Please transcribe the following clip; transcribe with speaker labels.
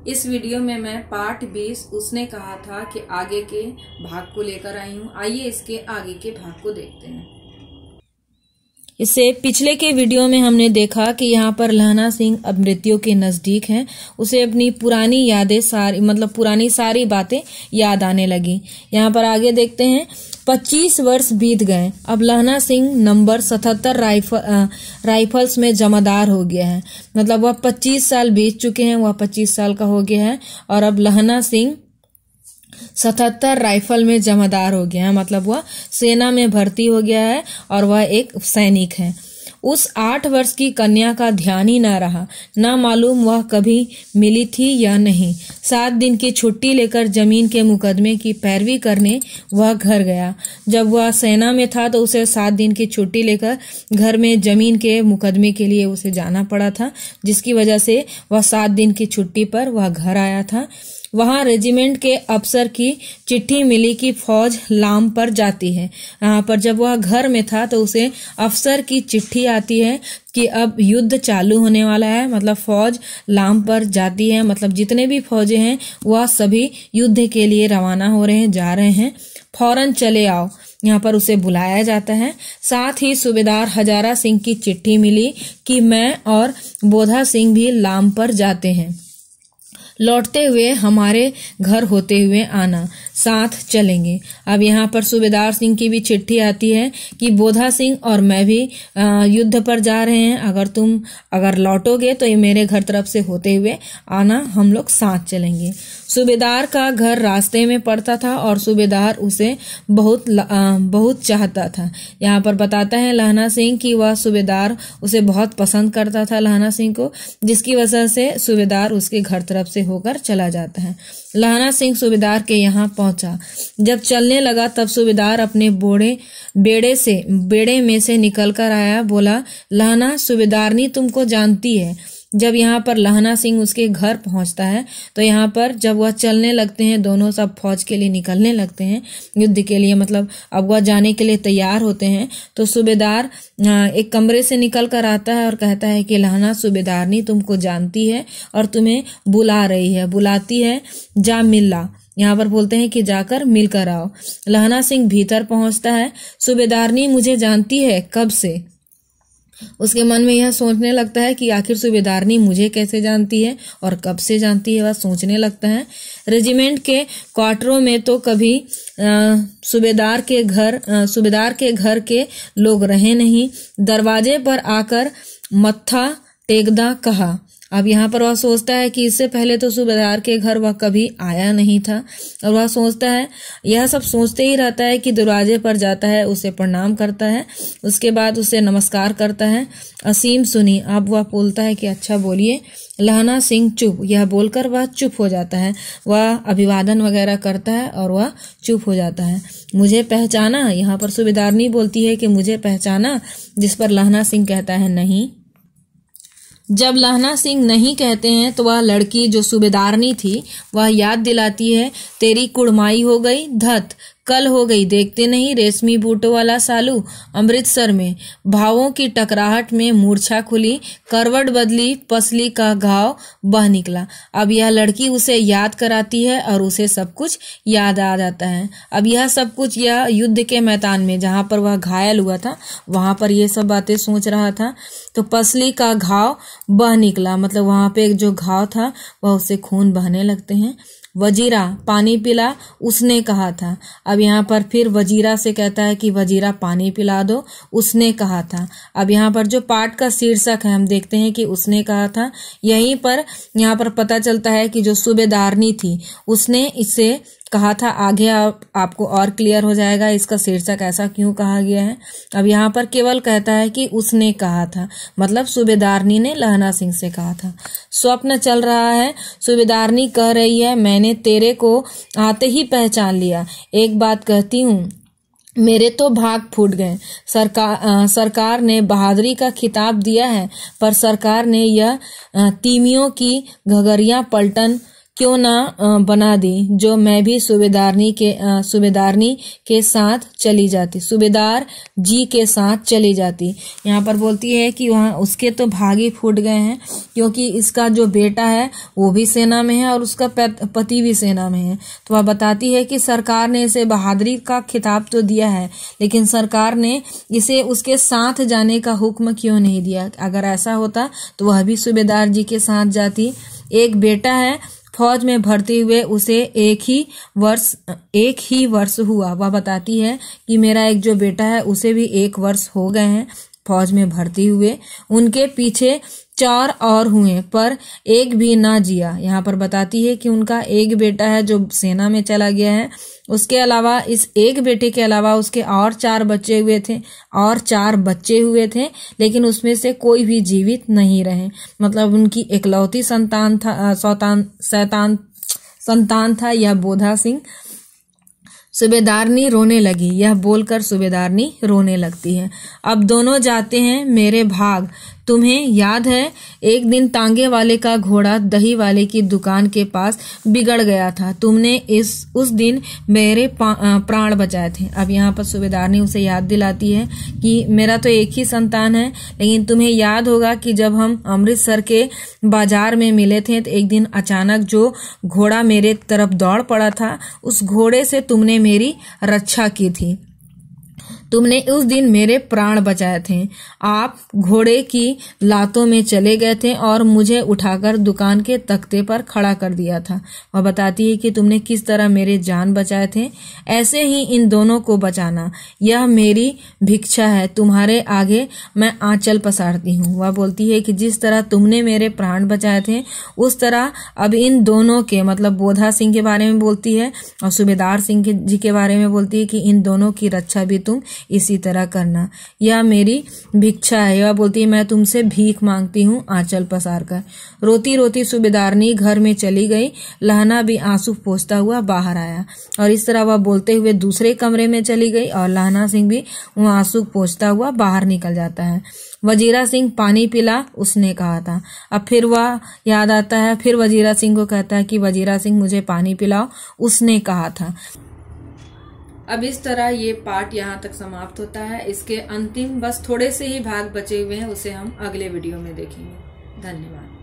Speaker 1: इस वीडियो में मैं पार्ट 20 उसने कहा था कि आगे के भाग को लेकर आई हूँ। आइए इसके आगे के भाग को देखते हैं। इससे पिछले के वीडियो में हमने देखा कि यहाँ पर लहना सिंह अब मृत्यु के नजदीक हैं। उसे अपनी पुरानी यादें पुरानी सारी बातें याद आने लगी। यहाँ पर आगे देखते हैं। 25 वर्ष बीत गए। अब लहना सिंह नंबर 77 राइफल्स में जमादार हो गया है। मतलब वह 25 साल बीत चुके हैं, वह 25 साल का हो गया है और अब लहना सिंह 77 राइफल में जमादार हो गया है। मतलब वह सेना में भर्ती हो गया है और वह एक सैनिक है। उस 8 वर्ष की कन्या का ध्यान ही न रहा, न मालूम वह कभी मिली थी या नहीं। 7 दिन की छुट्टी लेकर जमीन के मुकदमे की पैरवी करने वह घर गया। जब वह सेना में था तो उसे 7 दिन की छुट्टी लेकर घर में जमीन के मुकदमे के लिए उसे जाना पड़ा था, जिसकी वजह से वह 7 दिन की छुट्टी पर वह घर आया था। वहां रेजिमेंट के अफसर की चिट्ठी मिली कि फौज लाम पर जाती है। यहाँ पर जब वह घर में था तो उसे अफसर की चिट्ठी आती है कि अब युद्ध चालू होने वाला है। मतलब फौज लाम पर जाती है। मतलब जितने भी फौजे हैं वह सभी युद्ध के लिए रवाना हो रहे हैं, जा रहे हैं। फौरन चले आओ, यहाँ पर उसे बुलाया जाता है। साथ ही सूबेदार हजारा सिंह की चिट्ठी मिली कि मैं और बोधा सिंह भी लाम पर जाते हैं। लौटते हुए हमारे घर होते हुए आना, साथ चलेंगे। अब यहाँ पर सूबेदार सिंह की भी चिट्ठी आती है कि बोधा सिंह और मैं भी युद्ध पर जा रहे हैं। अगर लौटोगे तो ये मेरे घर तरफ से होते हुए आना, हम लोग साथ चलेंगे। सूबेदार का घर रास्ते में पड़ता था और सूबेदार उसे बहुत चाहता था। यहाँ पर बताता है लहना सिंह कि वह सूबेदार उसे बहुत पसंद करता था, लहना सिंह को, जिसकी वजह से सूबेदार उसके घर तरफ से होकर चला जाता है। लहना सिंह सूबेदार के यहाँ पहुंचा। जब चलने लगा तब सूबेदार अपने बेड़े में से निकल कर आया। बोला, लहना, सूबेदारनी तुमको जानती है। जब यहाँ पर लहना सिंह उसके घर पहुंचता है तो यहाँ पर जब वह चलने लगते हैं, दोनों सब फौज के लिए निकलने लगते हैं युद्ध के लिए। मतलब अब वह जाने के लिए तैयार होते हैं तो सूबेदार एक कमरे से निकल कर आता है और कहता है कि लहना, सूबेदारनी तुमको जानती है और तुम्हें बुला रही है, बुलाती है, जा मिल ला। यहाँ पर बोलते हैं कि जाकर मिलकर आओ। लहना सिंह भीतर पहुंचता है। सूबेदारनी मुझे जानती है, कब से? उसके मन में यह सोचने लगता है कि आखिर सूबेदारनी मुझे कैसे जानती है और कब से जानती है, वह सोचने लगता है। रेजिमेंट के क्वार्टरों में तो कभी सूबेदार के घर के लोग रहे नहीं। दरवाजे पर आकर मत्था टेकदा कहा। अब यहाँ पर वह सोचता है कि इससे पहले तो सूबेदार के घर वह कभी आया नहीं था और वह सोचता है, यह सब सोचते ही रहता है कि दरवाजे पर जाता है, उसे प्रणाम करता है, उसके बाद उसे नमस्कार करता है। असीम सुनी। अब वह बोलता है कि अच्छा बोलिए। लहना सिंह चुप। यह बोलकर वह चुप हो जाता है। वह अभिवादन वगैरह करता है और वह चुप हो जाता है। मुझे पहचाना? यहाँ पर सूबेदारनी बोलती है कि मुझे पहचाना, जिस पर लहना सिंह कहता है नहीं। जब लहना सिंह नहीं कहते हैं तो वह लड़की जो सूबेदारनी थी वह याद दिलाती है, तेरी कुड़माई हो गई, धत कल हो गई, देखते नहीं, रेशमी बूटों वाला सालू अमृतसर में। भावों की टकराहट में मूर्छा खुली, करवट बदली, पसली का घाव बह निकला। अब यह लड़की उसे याद कराती है और उसे सब कुछ याद आ जाता है। अब यह सब कुछ यह युद्ध के मैदान में जहां पर वह घायल हुआ था वहां पर ये सब बातें सोच रहा था। तो पसली का घाव बह निकला, मतलब वहां पे जो घाव था वह उससे खून बहने लगते हैं। वजीरा, पानी पिला, उसने कहा था। अब यहाँ पर फिर वजीरा से कहता है कि वजीरा पानी पिला दो, उसने कहा था। अब यहाँ पर जो पाठ का शीर्षक है हम देखते हैं कि उसने कहा था। यहीं पर यहाँ पर पता चलता है कि जो सूबेदारनी थी उसने इससे कहा था। आगे आपको और क्लियर हो जाएगा इसका शीर्षक ऐसा क्यों कहा गया है। अब यहाँ पर केवल कहता है कि उसने कहा था, मतलब सूबेदारनी ने लहना सिंह से कहा था। स्वप्न चल रहा है। सूबेदारनी कह रही है, मैंने तेरे को आते ही पहचान लिया। एक बात कहती हूँ, मेरे तो भाग फूट गए। सरकार ने बहादुरी का खिताब दिया है, पर सरकार ने यह तीमियों की घगरिया पलटन क्यों ना बना दी, जो मैं भी सूबेदारनी के साथ चली जाती, सूबेदार जी के साथ चली जाती। यहाँ पर बोलती है कि वहाँ उसके तो भाग ही फूट गए हैं, क्योंकि इसका जो बेटा है वो भी सेना में है और उसका पति भी सेना में है। तो वह बताती है कि सरकार ने इसे बहादुरी का खिताब तो दिया है, लेकिन सरकार ने इसे उसके साथ जाने का हुक्म क्यों नहीं दिया। अगर ऐसा होता तो वह भी सूबेदार जी के साथ जाती। एक बेटा है, फौज में भर्ती हुए उसे एक ही वर्ष हुआ। वह बताती है कि मेरा एक जो बेटा है उसे भी 1 वर्ष हो गए हैं फौज में भर्ती हुए। उनके पीछे 4 और हुए पर एक भी ना जिया। यहाँ पर बताती है कि उनका एक बेटा है जो सेना में चला गया है, उसके अलावा इस एक बेटे के अलावा उसके और 4 बच्चे हुए थे, लेकिन उसमें से कोई भी जीवित नहीं रहे। मतलब उनकी इकलौती संतान था यह बोधा सिंह। सूबेदारनी रोने लगी। यह बोलकर सूबेदारनी रोने लगती है। अब दोनों जाते हैं मेरे भाग। तुम्हें याद है एक दिन तांगे वाले का घोड़ा दही वाले की दुकान के पास बिगड़ गया था। तुमने उस दिन मेरे प्राण बचाए थे। अब यहाँ पर सूबेदारनी उसे याद दिलाती है कि मेरा तो एक ही संतान है, लेकिन तुम्हें याद होगा कि जब हम अमृतसर के बाजार में मिले थे तो एक दिन अचानक जो घोड़ा मेरे तरफ दौड़ पड़ा था, उस घोड़े से तुमने मेरी रक्षा की थी। तुमने उस दिन मेरे प्राण बचाए थे। आप घोड़े की लातों में चले गए थे और मुझे उठाकर दुकान के तख्ते पर खड़ा कर दिया था। वह बताती है कि तुमने किस तरह मेरे जान बचाए थे। ऐसे ही इन दोनों को बचाना, यह मेरी भिक्षा है। तुम्हारे आगे मैं आंचल पसारती हूँ। वह बोलती है कि जिस तरह तुमने मेरे प्राण बचाए थे, उस तरह अब इन दोनों के, मतलब बोधा सिंह के बारे में बोलती है और सूबेदार सिंह जी के बारे में बोलती है कि इन दोनों की रक्षा भी तुम इसी तरह करना, यह मेरी भिक्षा है। वह बोलती है मैं तुमसे भीख मांगती हूँ आंचल पसार कर। रोती रोती सूबेदारनी घर में चली गई। लहना भी आंसू पोंछता हुआ बाहर आया और इस तरह वह बोलते हुए दूसरे कमरे में चली गई और लहना सिंह भी वह आंसू पोंछता हुआ बाहर निकल जाता है। वजीरा सिंह पानी पिला, उसने कहा था। अब फिर वह याद आता है, फिर वजीरा सिंह को कहता है कि वजीरा सिंह मुझे पानी पिलाओ, उसने कहा था। अब इस तरह ये पार्ट यहाँ तक समाप्त होता है। इसके अंतिम बस थोड़े से ही भाग बचे हुए हैं, उसे हम अगले वीडियो में देखेंगे। धन्यवाद।